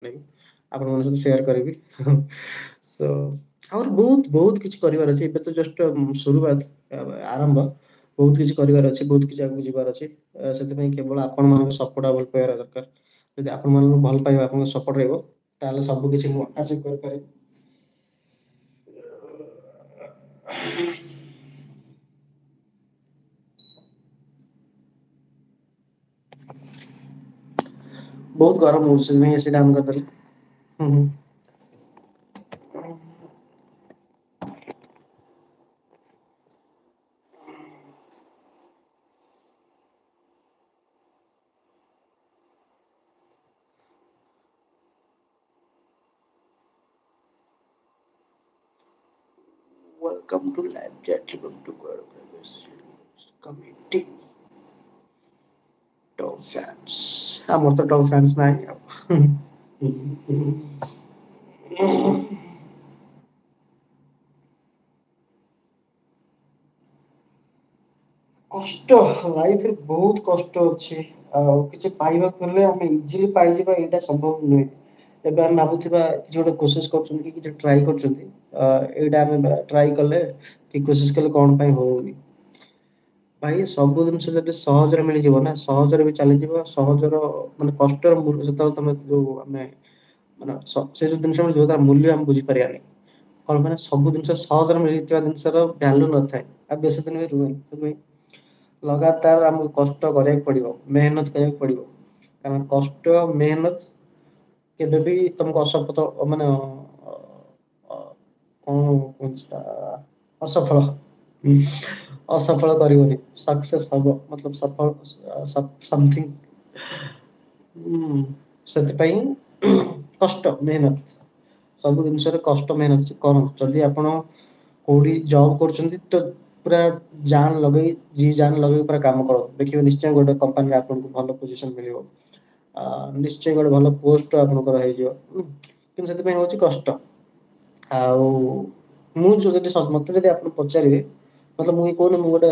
ନେଇକି ଆପଣମାନଙ୍କ ସହିତ ସେୟାର କରିବି। ସୋ ଆହୁରି ବହୁତ କିଛି କରିବାର ଅଛି। ଏବେ ତ ଜଷ୍ଟ ଶୁରୁଆତ ଆରମ୍ଭ। ବହୁତ କିଛି କରିବାର ଅଛି, ବହୁତ କିଛି ଆଗକୁ ଯିବାର ଅଛି। ସେଥିପାଇଁ କେବଳ ଆପଣମାନଙ୍କ ସପୋର୍ଟ ଆଉ ଭଲ ପାଇବା ଦରକାର। ଯଦି ଆପଣମାନଙ୍କୁ ଭଲ ପାଇବା, ଆପଣଙ୍କ ସପୋର୍ଟ ରହିବ, ତାହେଲେ ସବୁ କିଛି ମୁଁ ହାସିଲ କରିପାରିବି। ବହୁତ ଗରମ ହଉଛି, ସେଥିପାଇଁ ଏସି ଟା ଅନ୍ କରିଦେଲି। ହୁଁ ହୁଁ। Welcome to live chat room to committee top fans. ଆମର ତ top fans ନାହିଁ ଆଉ। କଷ୍ଟ ଲାଇଫରେ ବହୁତ କଷ୍ଟ ଅଛି। ଆଉ କିଛି ପାଇବାକୁ ହେଲେ ଆମେ ଇଜିଲି ପାଇଯିବା ଏଇଟା ସମ୍ଭବ ନୁହେଁ। ଏବେ ଆମେ ଭାବୁଥିବା କିଛି ଗୋଟେ କୋସିସ କରୁଛନ୍ତି କି କିଛି ଟ୍ରାଏ କରୁଛନ୍ତି, ଏଇଟା ଆମେ ଟ୍ରାଏ କଲେ କି କୋସିସ କଲେ କଣ ପାଇଁ ହଉନି। ଭାଇ ସବୁ ଜିନିଷ ଯଦି ସହଜରେ ମିଳିଯିବ ନା, ସହଜରେ ବି ଚାଲିଯିବ। ସହଜର ମାନେ କଷ୍ଟର ଯେତେବେଳେ ତମେ ଯୋଉ ଆମେ ମାନେ ସେ ଯୋଉ ଜିନିଷ ମିଳିଯିବ ତାର ମୂଲ୍ୟ ଆମେ ବୁଝିପାରିବାନି। କଣ ପାଇଁ ନା ସବୁ ଜିନିଷ ସହଜରେ ମିଳିଥିବା ଜିନିଷର ଭ୍ୟାଲୁ ନଥାଏ, ଆଉ ବେଶୀ ଦିନ ବି ରୁହେନି। ସେଥିପାଇଁ ଲଗାତାର ଆମକୁ କଷ୍ଟ କରିବାକୁ ପଡିବ, ମେହନତ କରିବାକୁ ପଡିବ। କାରଣ କଷ୍ଟ ମେହନତ କେବେ ବି ତମକୁ ମାନେ କଣ କୁହନ୍ତି ସେଟା ଅସଫଳ ଅସଫଳ କରିବନି, ସକ୍ସେସ ହବ ମତଲବ ସଫଳ ସମଥିଙ୍ଗ। ସେଥିପାଇଁ କଷ୍ଟ ମେହନତ ସବୁ ଜିନିଷରେ କଷ୍ଟ ମେହନତ କରନ୍ତୁ। ଯଦି ଆପଣ କୋଉଠି ଜବ୍ କରୁଛନ୍ତି ତ ପୁରା ଜାନ ଲଗେଇ जी जान ଲଗେଇ ପୁରା କାମ କରନ୍ତୁ, ଦେଖିବେ ନିଶ୍ଚୟ ଗୋଟେ କମ୍ପାନୀରେ ଆପଣଙ୍କୁ ଭଲ ପୋଜିସନ ମିଳିବ। ନିଶ୍ଚୟ ଗୋଟେ ଭଲ ପୋଷ୍ଟ ଆପଣଙ୍କର ହେଇଯିବ। କିନ୍ତୁ ସେଥିପାଇଁ ହଉଛି କଷ୍ଟ। ଆଉ ମୁଁ ଯଦି ମତେ ଯଦି ଆପଣ ପଚାରିବେ, ମତଲବ ମୁଁ କହୁନି ମୁଁ ଗୋଟେ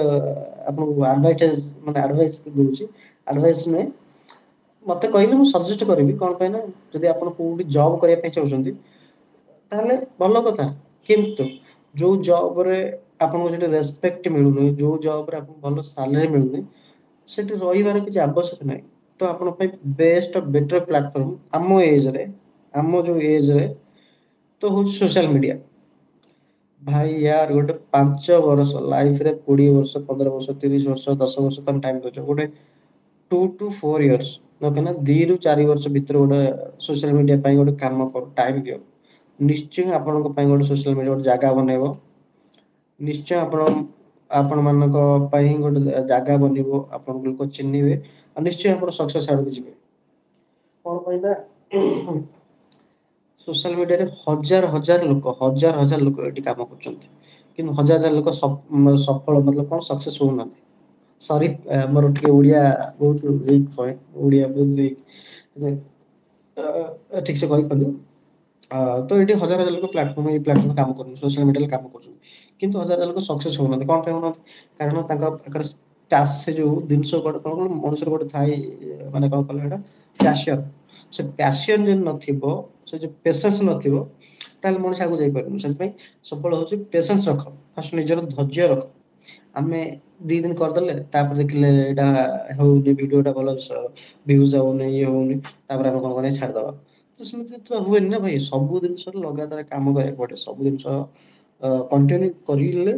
ଆପଣଙ୍କୁ ଆଡଭାଇସ ଦଉଛି, ଆଡଭାଇସ ନୁହେଁ। ମତେ କହିଲେ ମୁଁ ସଜେଷ୍ଟ କରିବି, କଣ ପାଇଁ ନା ଯଦି ଆପଣ କୋଉଠି ଜବ୍ କରିବା ପାଇଁ ଚାହୁଁଛନ୍ତି ତାହେଲେ ଭଲ କଥା। କିନ୍ତୁ ଯୋଉ ଜବ ରେ ଆପଣଙ୍କୁ ସେଠି ରେସପେକ୍ଟ ମିଳୁନି, ଯୋଉ ଜବ ରେ ଆପଣଙ୍କୁ ଭଲ ସାଲାରୀ ମିଳୁନି, ସେଠି ରହିବାର କିଛି ଆବଶ୍ୟକ ନାହିଁ। ତ ଆପଣଙ୍କ ପାଇଁ ବେଷ୍ଟ ବେଟର ପ୍ଲାଟଫର୍ମ ଆମ ଏଜରେ, ଆମ ଯୋଉ ଏଜରେ ତ ହଉଛି ସୋସିଆଲ ମିଡିଆ। ଭାଇ ୟାର ଗୋଟେ 5 ବର୍ଷ ଲାଇଫରେ 20 ବର୍ଷ 15 ବର୍ଷ 30 ବର୍ଷ 10 ବର୍ଷ ତମେ ଟାଇମ ଦଉଛ, ଗୋଟେ 2 to 4 years ଓକେ ନା 2 ରୁ 4 ବର୍ଷ ଭିତରେ ଗୋଟେ ସୋସିଆଲ ମିଡିଆ ପାଇଁ ଗୋଟେ କାମ କର, ଟାଇମ ଦିଅ। ନିଶ୍ଚୟ ଆପଣଙ୍କ ପାଇଁ ଗୋଟେ ସୋସିଆଲ ମିଡିଆ ଗୋଟେ ଜାଗା ବନେଇବ। ନିଶ୍ଚୟ ଆପଣ ମାନଙ୍କ ପାଇଁ ଗୋଟେ ଜାଗା ବନିବ, ଆପଣଙ୍କୁ ଲୋକ ଚିହ୍ନିବେ ଆଉ ନିଶ୍ଚୟ ଆପଣ ସକ୍ସେସ୍ ଆଡକୁ ଯିବେ। କଣ ପାଇଁ ନା ସୋସିଆଲ ମିଡିଆରେ ହଜାର ହଜାର ଲୋକ ଏଠି କାମ କରୁଛନ୍ତି। କିନ୍ତୁ ହଜାର ହଜାର ଲୋକ ସଫଳ ମତଲବ କଣ ସକ୍ସେସ୍ ହଉନାହାନ୍ତି। ସରି ଆମର ଟିକେ ଓଡିଆ ବହୁତ ୱିକ୍ ପଏଣ୍ଟ, ଓଡିଆ ବହୁତ ଠିକ ସେ କହିପାରୁନି। ତ ଏଠି ହଜାର ହଜାର ଲୋକ ଏଇ ପ୍ଲାଟଫର୍ମ କାମ କରୁଛନ୍ତି, ସୋସିଆଲ ମିଡିଆରେ କାମ କରୁଛନ୍ତି। କିନ୍ତୁ ହଜାର ହଜାର ଲୋକ ସକ୍ସେସ୍ ହଉନାହାନ୍ତି, କଣ ପାଇଁ ହଉନାହାନ୍ତି? କାରଣ ତାଙ୍କ ପାଖରେ ସେ ଯୋଉ ଜିନିଷ ଗୋଟେ କଣ ମଣିଷର ଗୋଟେ ଥାଏ, ମାନେ କଣ କହିଲ ସେଇଟା ପ୍ୟାସନ। ସେ ପ୍ୟାସନ ଯଦି ନଥିବ, ସେ ଯୋଉ ପେସେନ୍ସ ନଥିବ, ତାହେଲେ ମଣିଷ ଆଗକୁ ଯାଇପାରିବନି। ସେଥିପାଇଁ ସବୁବେଳେ ହଉଛି ପେସେନ୍ସ ରଖ, ଫାଷ୍ଟ ନିଜର ଧୈର୍ଯ୍ୟ ରଖ। ଆମେ 2 ଦିନ କରିଦେଲେ ତାପରେ ଦେଖିଲେ ଏଇଟା ହଉନି, ଭିଡିଓ ଟା ଭଲ ଭିଉଜ ହଉନି, ଇଏ ହଉନି, ତାପରେ ଆମେ କଣ କରିବା ଛାଡିଦବା। ତ ସେମିତି ତ ହୁଏନି ନା ଭାଇ, ସବୁ ଜିନିଷରେ ଲଗାତାର କାମ କରିବାକୁ ପଡେ। ସବୁ ଜିନିଷ କଣ୍ଟିନ୍ୟୁ କରିଲେ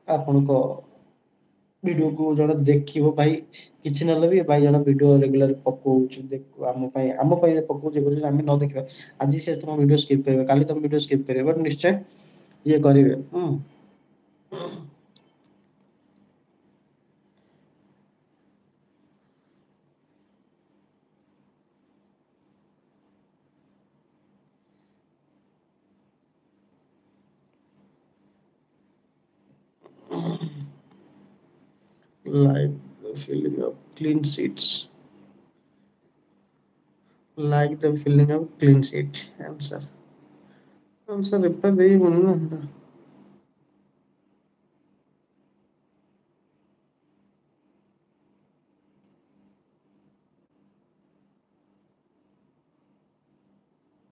ଆପଣଙ୍କ ଭିଡିଓକୁ ଜଣେ ଦେଖିବ ଭାଇ, କିଛି ନହେଲେ ବି ଭାଇ ଜଣ ଭିଡିଓ ରେଗୁଲାର ପକଉଛି, ଆମ ପାଇଁ ପକଉଛି ଆମେ ନ ଦେଖିବା ଆଜି ସେ ତମ ଭିଡିଓ ସ୍କିପ କରିବେ, କାଲି ତମ ଭିଡିଓ ସ୍କିପ କରିବେ, ବଟ ନିଶ୍ଚୟ ଇଏ କରିବେ। Like the feeling of clean sheets. Like the feeling of clean sheet. Answer. Answer reply ଦେଇବୁନି ନା।